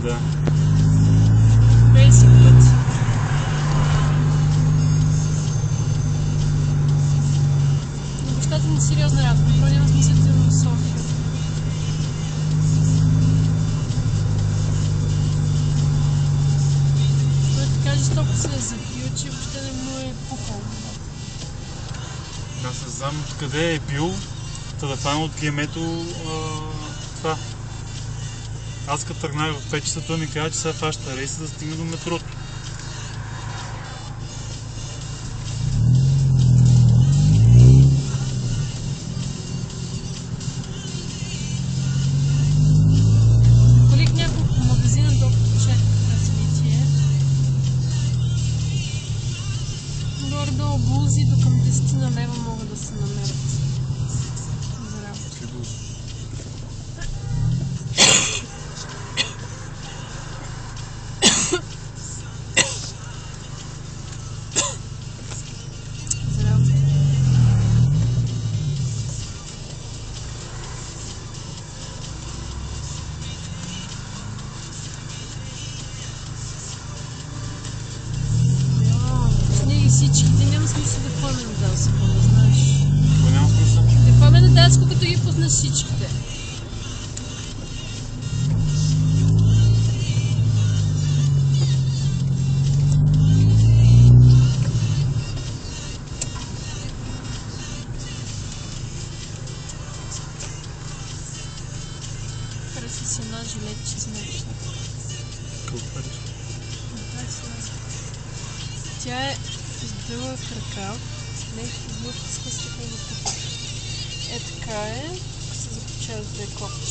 да. Basic път. Но нещата не сериозна работа. Про няма смисъл да в София. Той така жестоко се е запил, че въобще не му е пукал. Аз не знам откъде е бил, та да фана от клиемето това. Аз като тръгнах в 5 часа, той ми каза, че сега фаща рейса да стигне до метрото. Колих няколко магазина, докато чаках развитие. Горе-долу блузи до към 10 на лева могат да се намерят за работа. Какви блузи? За работа. Пусни всичките, няма смисъл да ходим на Датско, не знаеш. Какво няма смисъл? Да ходим на Датско, като ги пуснеш всичките. Хареса си една жилетче с нещо. Колко париш? Тя е с дълъг ръкав, нещо с блъска с такова тук. Е така е, тук се заключава с две копчета.